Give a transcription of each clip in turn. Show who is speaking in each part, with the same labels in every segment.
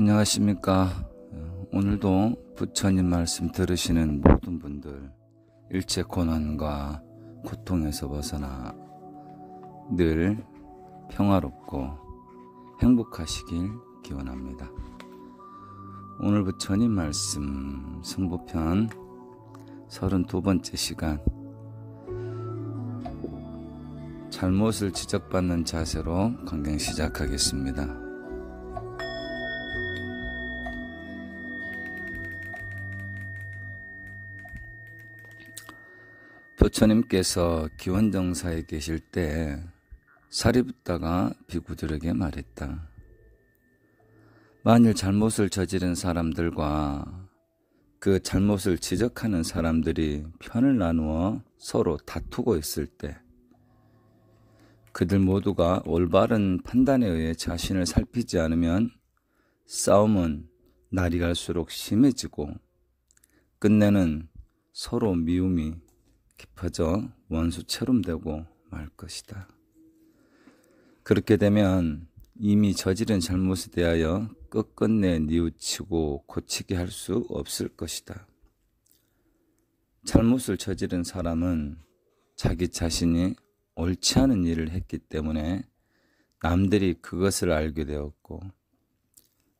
Speaker 1: 안녕하십니까. 오늘도 부처님 말씀 들으시는 모든 분들 일체 고난과 고통에서 벗어나 늘 평화롭고 행복하시길 기원합니다. 오늘 부처님 말씀 성부편 32번째 시간, 잘못을 지적받는 자세로 강경 시작하겠습니다. 부처님께서 기원정사에 계실 때 사리부tta가 비구들에게 말했다. 만일 잘못을 저지른 사람들과 그 잘못을 지적하는 사람들이 편을 나누어 서로 다투고 있을 때 그들 모두가 올바른 판단에 의해 자신을 살피지 않으면 싸움은 날이 갈수록 심해지고 끝내는 서로 미움이 깊어져 원수처럼 되고 말 것이다. 그렇게 되면 이미 저지른 잘못에 대하여 끝끝내 뉘우치고 고치게 할 수 없을 것이다. 잘못을 저지른 사람은 자기 자신이 옳지 않은 일을 했기 때문에 남들이 그것을 알게 되었고,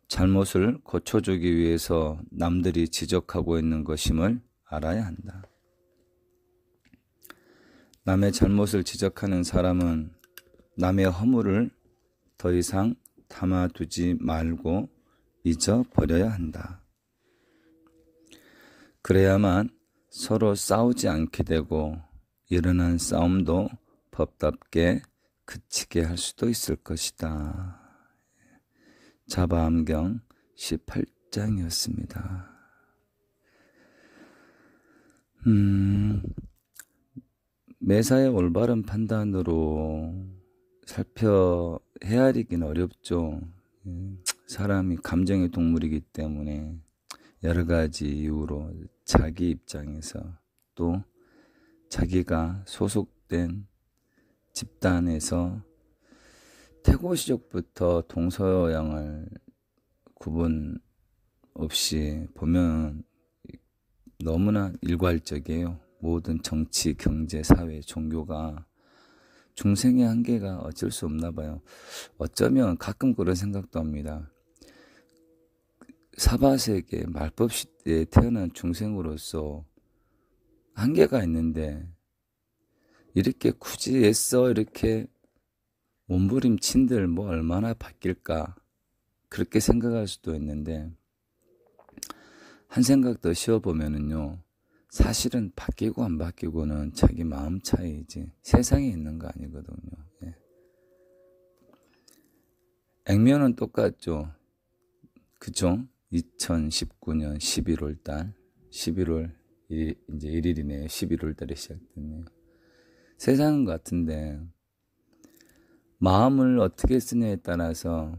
Speaker 1: 잘못을 고쳐주기 위해서 남들이 지적하고 있는 것임을 알아야 한다. 남의 잘못을 지적하는 사람은 남의 허물을 더 이상 담아두지 말고 잊어버려야 한다. 그래야만 서로 싸우지 않게 되고 일어난 싸움도 법답게 그치게 할 수도 있을 것이다. 자바암경 18장이었습니다. 매사의 올바른 판단으로 헤아리긴 어렵죠. 사람이 감정의 동물이기 때문에 여러 가지 이유로 자기 입장에서 또 자기가 소속된 집단에서 태고 시절부터 동서양을 구분 없이 보면 너무나 일괄적이에요. 모든 정치, 경제, 사회, 종교가 중생의 한계가 어쩔 수 없나 봐요. 어쩌면 가끔 그런 생각도 합니다. 사바세계 말법 시대에 태어난 중생으로서 한계가 있는데 이렇게 굳이 애써 이렇게 몸부림친들 뭐 얼마나 바뀔까, 그렇게 생각할 수도 있는데 한 생각 더 쉬어보면은요, 사실은 바뀌고 안 바뀌고는 자기 마음 차이지 세상에 있는 거 아니거든요. 예. 액면은 똑같죠. 그죠? 2019년 11월 달, 11월 이제 1일이네요. 11월 달에 시작됐네요. 세상은 같은데 마음을 어떻게 쓰냐에 따라서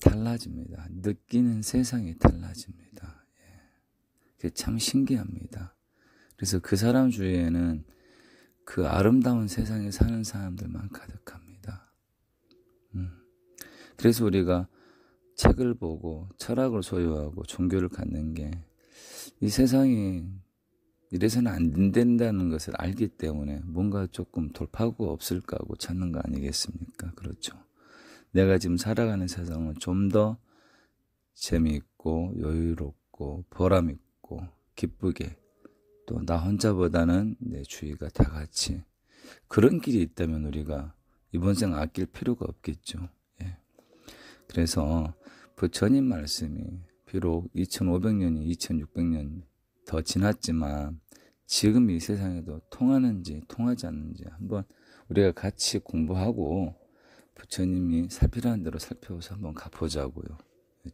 Speaker 1: 달라집니다. 느끼는 세상이 달라집니다. 그게 참 신기합니다. 그래서 그 사람 주위에는 그 아름다운 세상에 사는 사람들만 가득합니다. 그래서 우리가 책을 보고 철학을 소유하고 종교를 갖는 게 이 세상이 이래서는 안 된다는 것을 알기 때문에 뭔가 조금 돌파구가 없을까 하고 찾는 거 아니겠습니까? 그렇죠. 내가 지금 살아가는 세상은 좀 더 재미있고 여유롭고 보람있고 기쁘게, 또 나 혼자보다는 내 주위가 다 같이, 그런 길이 있다면 우리가 이번 생 아낄 필요가 없겠죠. 예. 그래서 부처님 말씀이 비록 2500년이 2600년 더 지났지만 지금 이 세상에도 통하는지 통하지 않는지 한번 우리가 같이 공부하고 부처님이 살피라는 대로 살펴서 한번 가보자고요.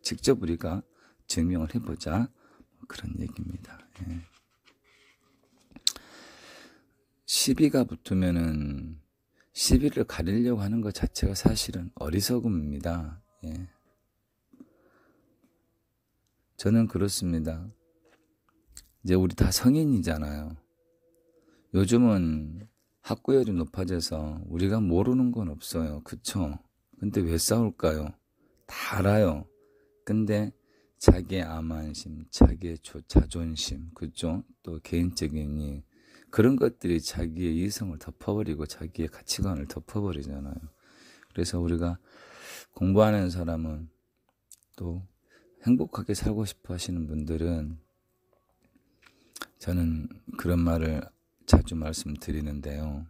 Speaker 1: 직접 우리가 증명을 해보자, 그런 얘기입니다. 예. 시비가 붙으면은 시비를 가리려고 하는 것 자체가 사실은 어리석음입니다. 예. 저는 그렇습니다. 이제 우리 다 성인이잖아요. 요즘은 학구열이 높아져서 우리가 모르는 건 없어요. 그쵸? 근데 왜 싸울까요? 다 알아요. 근데 자기의 암안심, 자기의 자존심, 그죠? 또 개인적인 그런 것들이 자기의 이성을 덮어버리고 자기의 가치관을 덮어버리잖아요. 그래서 우리가 공부하는 사람은 또 행복하게 살고 싶어 하시는 분들은 저는 그런 말을 자주 말씀드리는데요.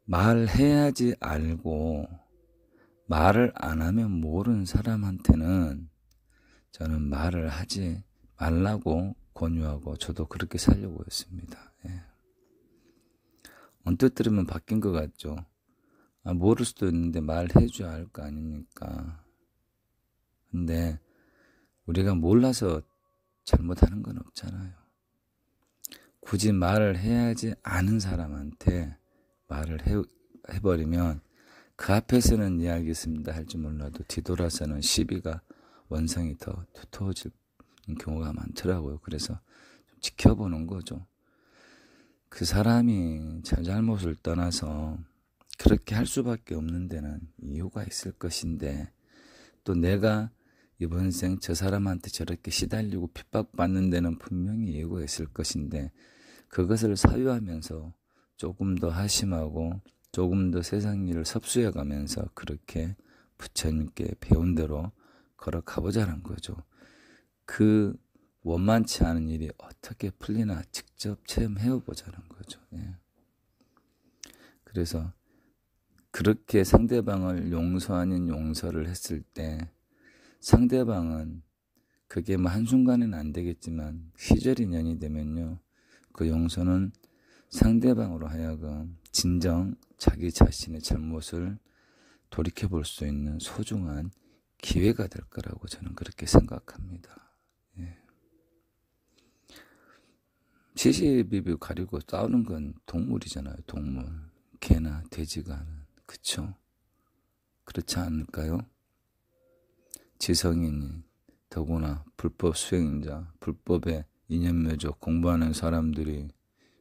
Speaker 1: 말해야지 알고 말을 안 하면 모르는 사람한테는 저는 말을 하지 말라고 권유하고 저도 그렇게 살려고 했습니다. 예. 언뜻 들으면 바뀐 것 같죠. 모를 수도 있는데 말해줘야 할 거 아닙니까? 근데 우리가 몰라서 잘못하는 건 없잖아요. 굳이 말을 해야지 아는 사람한테 말을 해버리면 그 앞에서는 이해하겠습니다 할지 몰라도 뒤돌아서는 시비가 원성이 더 두터워질 경우가 많더라고요. 그래서 좀 지켜보는 거죠. 그 사람이 잘못을 떠나서 그렇게 할 수밖에 없는 데는 이유가 있을 것인데 또 내가 이번 생 저 사람한테 저렇게 시달리고 핍박받는 데는 분명히 이유가 있을 것인데 그것을 사유하면서 조금 더 하심하고 조금 더 세상 일을 섭수해 가면서 그렇게 부처님께 배운 대로 걸어가보자는 거죠. 그 원만치 않은 일이 어떻게 풀리나 직접 체험해보자는 거죠. 예. 그래서 그렇게 상대방을 용서 아닌 용서를 했을 때 상대방은 그게 뭐 한순간은 안 되겠지만 시절 인연이 되면요. 그 용서는 상대방으로 하여금 진정 자기 자신의 잘못을 돌이켜볼 수 있는 소중한 기회가 될 거라고 저는 그렇게 생각합니다. 예. 시시비비 가리고 싸우는 건 동물이잖아요. 동물. 개나 돼지가 하는. 그쵸? 그렇지 않을까요? 지성인이 더구나 불법 수행자, 불법에 인연맺어 공부하는 사람들이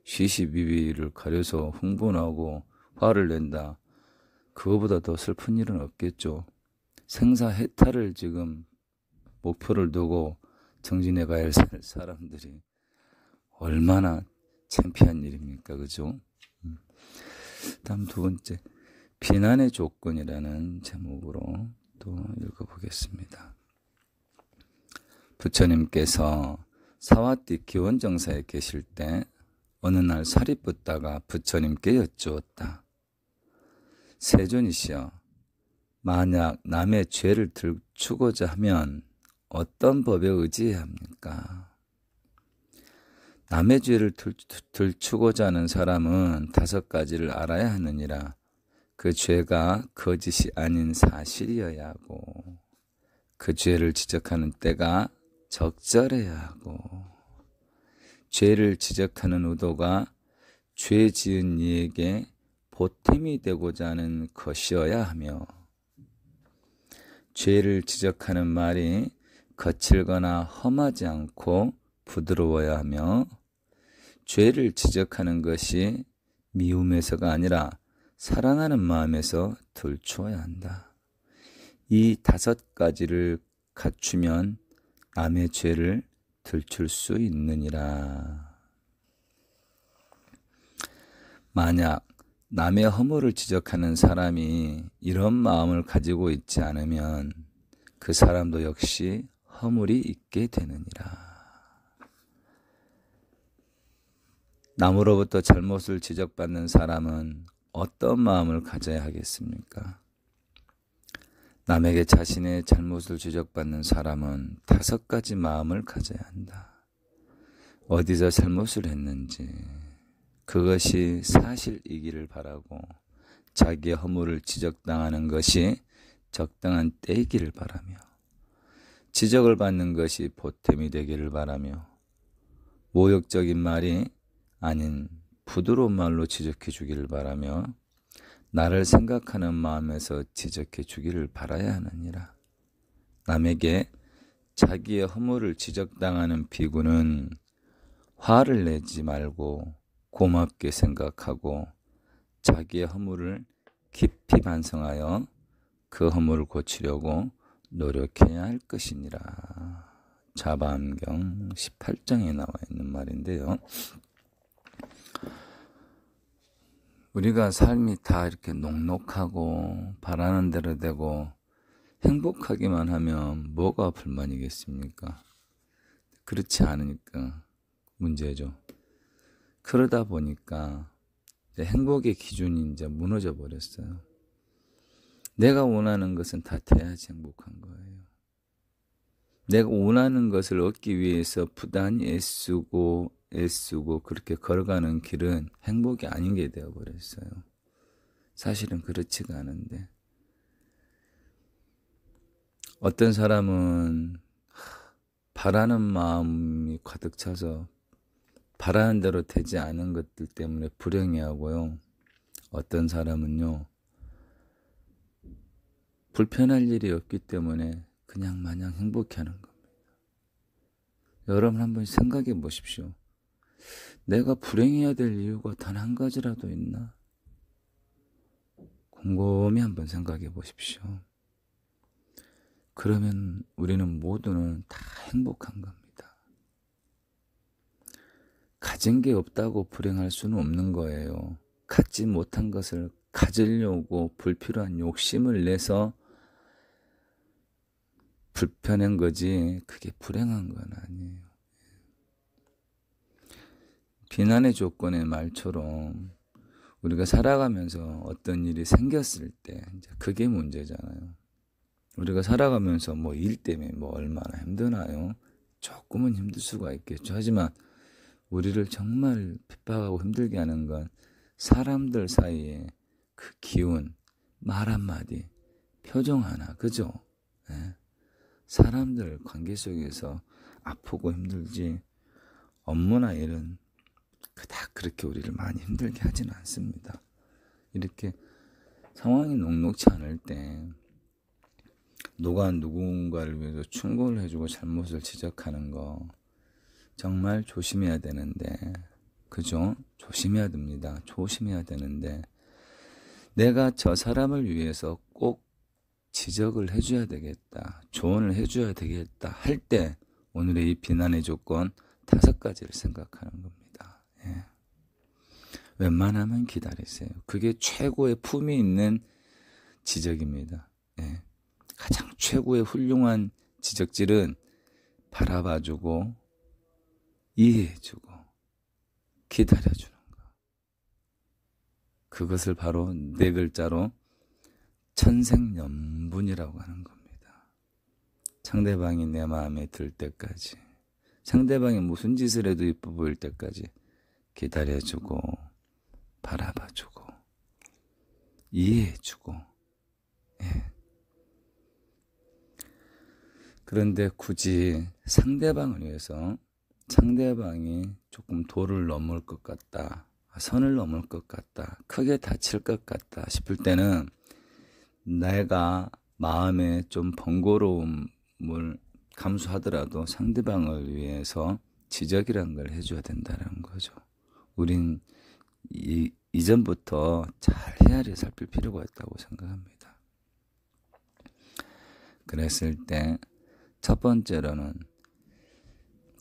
Speaker 1: 시시비비를 가려서 흥분하고 화를 낸다. 그거보다 더 슬픈 일은 없겠죠. 생사해탈을 지금 목표를 두고 정진해 가야 할 사람들이 얼마나 창피한 일입니까? 그죠? 다음 두 번째, 비난의 조건이라는 제목으로 또 읽어보겠습니다. 부처님께서 사와띠 기원정사에 계실 때 어느 날 사리붓다가 부처님께 여쭈었다. 세존이시여, 만약 남의 죄를 들추고자 하면 어떤 법에 의지해야 합니까? 남의 죄를 들추고자 하는 사람은 5가지를 알아야 하느니라. 그 죄가 거짓이 아닌 사실이어야 하고, 그 죄를 지적하는 때가 적절해야 하고, 죄를 지적하는 의도가 죄 지은 이에게 보탬이 되고자 하는 것이어야 하며, 죄를 지적하는 말이 거칠거나 험하지 않고 부드러워야 하며, 죄를 지적하는 것이 미움에서가 아니라 사랑하는 마음에서 들추어야 한다. 이 5가지를 갖추면 남의 죄를 들출 수 있느니라. 만약 남의 허물을 지적하는 사람이 이런 마음을 가지고 있지 않으면 그 사람도 역시 허물이 있게 되느니라. 남으로부터 잘못을 지적받는 사람은 어떤 마음을 가져야 하겠습니까? 남에게 자신의 잘못을 지적받는 사람은 5가지 마음을 가져야 한다. 어디서 잘못을 했는지, 그것이 사실이기를 바라고, 자기의 허물을 지적당하는 것이 적당한 때이기를 바라며, 지적을 받는 것이 보탬이 되기를 바라며, 모욕적인 말이 아닌 부드러운 말로 지적해 주기를 바라며, 나를 생각하는 마음에서 지적해 주기를 바라야 하느니라. 남에게 자기의 허물을 지적당하는 비구는 화를 내지 말고 고맙게 생각하고 자기의 허물을 깊이 반성하여 그 허물을 고치려고 노력해야 할 것이니라. 자바암경 18장에 나와 있는 말인데요. 우리가 삶이 다 이렇게 녹록하고 바라는 대로 되고 행복하기만 하면 뭐가 불만이겠습니까? 그렇지 않으니까 문제죠. 그러다 보니까 이제 행복의 기준이 이제 무너져 버렸어요. 내가 원하는 것은 다 돼야지 행복한 거예요. 내가 원하는 것을 얻기 위해서 부단히 애쓰고 그렇게 걸어가는 길은 행복이 아닌 게 되어버렸어요. 사실은 그렇지가 않은데 어떤 사람은 바라는 마음이 가득 차서 바라는 대로 되지 않은 것들 때문에 불행해하고요. 어떤 사람은요. 불편할 일이 없기 때문에 그냥 마냥 행복해하는 겁니다. 여러분 한번 생각해 보십시오. 내가 불행해야 될 이유가 단 한 가지라도 있나? 곰곰이 한번 생각해 보십시오. 그러면 우리는 모두는 다 행복한 겁니다. 가진 게 없다고 불행할 수는 없는 거예요. 갖지 못한 것을 가지려고 불필요한 욕심을 내서 불편한 거지 그게 불행한 건 아니에요. 비난의 조건의 말처럼 우리가 살아가면서 어떤 일이 생겼을 때 이제 그게 문제잖아요. 우리가 살아가면서 뭐 일 때문에 뭐 얼마나 힘드나요? 조금은 힘들 수가 있겠죠. 하지만 우리를 정말 핍박하고 힘들게 하는 건 사람들 사이에 그 기운, 말 한마디, 표정 하나, 그죠? 네. 사람들 관계 속에서 아프고 힘들지 업무나 일은 그닥 그렇게 우리를 많이 힘들게 하지는 않습니다. 이렇게 상황이 녹록치 않을 때 누가 누군가를 위해서 충고를 해주고 잘못을 지적하는 거 정말 조심해야 되는데 그죠? 조심해야 됩니다. 조심해야 되는데 내가 저 사람을 위해서 꼭 지적을 해줘야 되겠다. 조언을 해줘야 되겠다 할 때 오늘의 이 비난의 조건 5가지를 생각하는 겁니다. 예. 웬만하면 기다리세요. 그게 최고의 품이 있는 지적입니다. 예. 가장 최고의 훌륭한 지적질은 바라봐주고 이해해주고 기다려주는 거. 그것을 바로 4글자로 천생연분이라고 하는 겁니다. 상대방이 내 마음에 들 때까지, 상대방이 무슨 짓을 해도 이뻐 보일 때까지 기다려주고 바라봐주고 이해해주고. 예. 그런데 굳이 상대방을 위해서 상대방이 조금 도를 넘을 것 같다, 선을 넘을 것 같다, 크게 다칠 것 같다 싶을 때는 내가 마음에 좀 번거로움을 감수하더라도 상대방을 위해서 지적이라는 걸 해줘야 된다는 거죠. 우린 이전부터 잘 헤아려 살필 필요가 있다고 생각합니다. 그랬을 때 첫 번째로는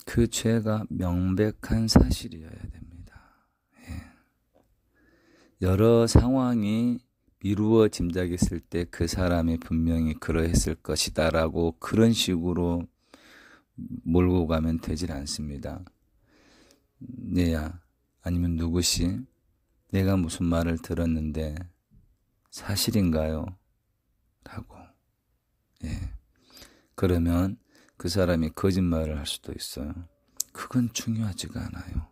Speaker 1: 그 죄가 명백한 사실이어야 됩니다. 예. 여러 상황이 미루어 짐작했을 때 그 사람이 분명히 그러했을 것이다 라고 그런 식으로 몰고 가면 되질 않습니다. 내야 아니면 누구시 내가 무슨 말을 들었는데 사실인가요? 라고. 예. 그러면 그 사람이 거짓말을 할 수도 있어요. 그건 중요하지가 않아요.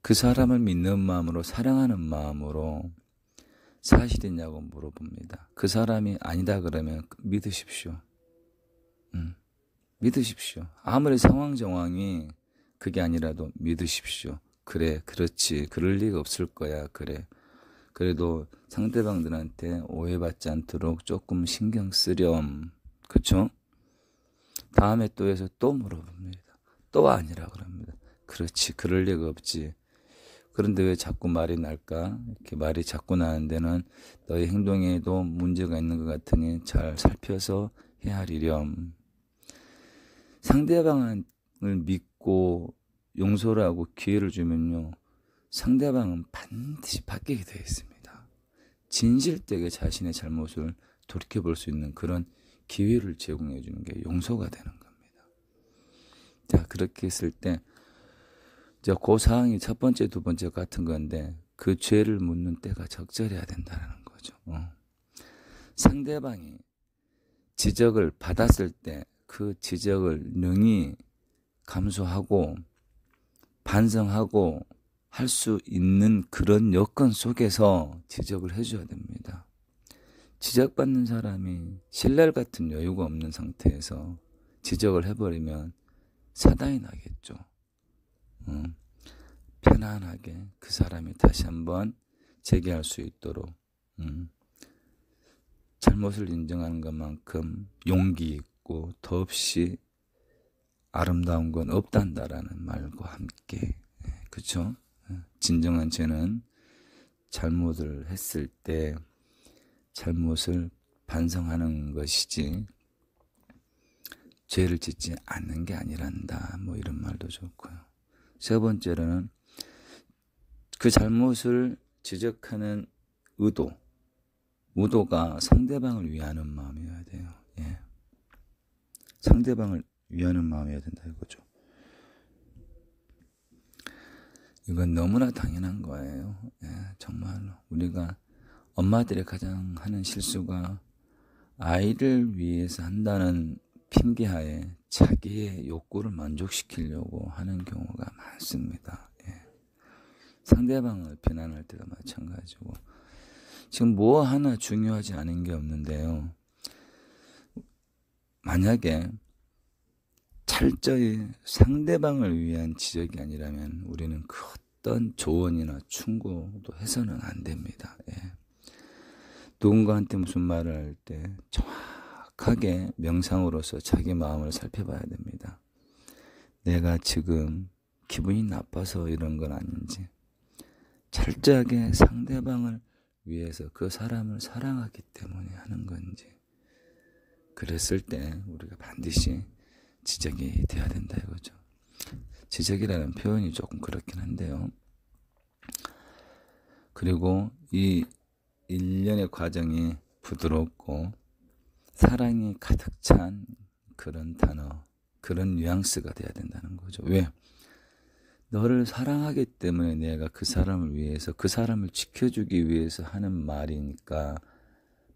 Speaker 1: 그 사람을 믿는 마음으로 사랑하는 마음으로 사실이냐고 물어봅니다. 그 사람이 아니다 그러면 믿으십시오. 믿으십시오. 아무리 상황 정황이 그게 아니라도 믿으십시오. 그래, 그렇지. 그럴 리가 없을 거야. 그래. 그래도 상대방들한테 오해받지 않도록 조금 신경 쓰렴. 그쵸? 다음에 또 해서 또 물어봅니다. 또 아니라 그럽니다. 그렇지. 그럴 리가 없지. 그런데 왜 자꾸 말이 날까? 이렇게 말이 자꾸 나는 데는 너의 행동에도 문제가 있는 것 같으니 잘 살펴서 헤아리렴. 상대방을 믿고 용서를 하고 기회를 주면요, 상대방은 반드시 바뀌게 되어 있습니다. 진실되게 자신의 잘못을 돌이켜볼 수 있는 그런 기회를 제공해 주는 게 용서가 되는 겁니다. 자, 그렇게 했을 때 이제 그 상황이 첫 번째, 두 번째 같은 건데 그 죄를 묻는 때가 적절해야 된다는 거죠. 상대방이 지적을 받았을 때 그 지적을 능히 감수하고 반성하고 할 수 있는 그런 여건 속에서 지적을 해줘야 됩니다. 지적받는 사람이 신랄 같은 여유가 없는 상태에서 지적을 해버리면 사단이 나겠죠. 편안하게 그 사람이 다시 한번 재개할 수 있도록 잘못을 인정하는 것만큼 용기 있고 더없이 아름다운 건 없단다라는 말과 함께, 그렇죠? 진정한 죄는 잘못을 했을 때 잘못을 반성하는 것이지 죄를 짓지 않는 게 아니란다. 뭐 이런 말도 좋고요. 세 번째로는 그 잘못을 지적하는 의도가 상대방을 위하는 마음이어야 돼요. 예. 상대방을 위하는 마음이어야 된다 이거죠. 이건 너무나 당연한 거예요. 예, 정말로. 우리가 엄마들이 가장 하는 실수가 아이를 위해서 한다는 핑계하에 자기의 욕구를 만족시키려고 하는 경우가 많습니다. 예. 상대방을 비난할 때도 마찬가지고. 지금 뭐 하나 중요하지 않은 게 없는데요. 만약에 철저히 상대방을 위한 지적이 아니라면 우리는 그 어떤 조언이나 충고도 해서는 안 됩니다. 예. 누군가한테 무슨 말을 할 때 정확하게 명상으로서 자기 마음을 살펴봐야 됩니다. 내가 지금 기분이 나빠서 이런 건 아닌지, 철저하게 상대방을 위해서 그 사람을 사랑하기 때문에 하는 건지, 그랬을 때 우리가 반드시 지적이 돼야 된다 이거죠. 지적이라는 표현이 조금 그렇긴 한데요. 그리고 이 일련의 과정이 부드럽고 사랑이 가득 찬 그런 단어, 그런 뉘앙스가 돼야 된다는 거죠. 왜? 너를 사랑하기 때문에 내가 그 사람을 위해서, 그 사람을 지켜주기 위해서 하는 말이니까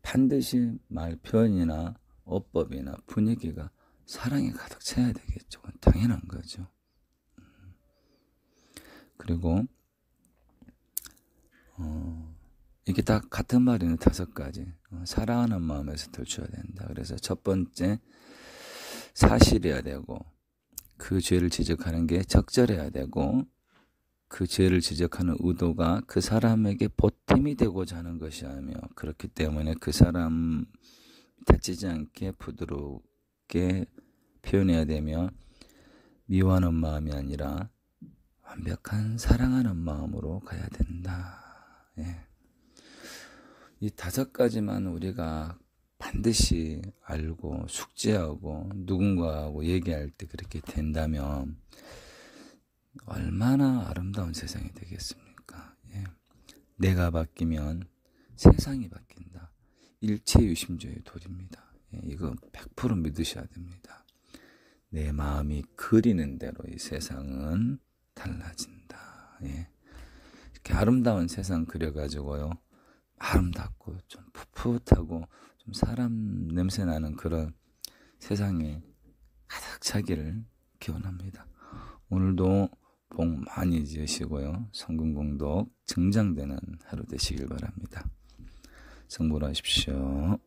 Speaker 1: 반드시 말 표현이나 어법이나 분위기가 사랑이 가득 차야 되겠죠. 당연한 거죠. 그리고 이게 다 같은 말이는 5가지. 사랑하는 마음에서 들춰야 된다. 그래서 첫 번째, 사실이어야 되고, 그 죄를 지적하는 게 적절해야 되고, 그 죄를 지적하는 의도가 그 사람에게 보탬이 되고자 하는 것이라며, 그렇기 때문에 그 사람 다치지 않게 부드럽게 표현해야 되며, 미워하는 마음이 아니라 완벽한 사랑하는 마음으로 가야 된다. 예. 이 5가지만 우리가 반드시 알고 숙지하고 누군가하고 얘기할 때 그렇게 된다면 얼마나 아름다운 세상이 되겠습니까? 예. 내가 바뀌면 세상이 바뀐다. 일체유심조의 도리입니다. 예. 이거 100% 믿으셔야 됩니다. 내 마음이 그리는 대로 이 세상은 달라진다. 예. 이렇게 아름다운 세상 그려가지고요, 아름답고 좀 풋풋하고 좀 사람 냄새 나는 그런 세상에 가득 차기를 기원합니다. 오늘도 복 많이 지으시고요, 성금공덕 증장되는 하루 되시길 바랍니다. 성불하십시오.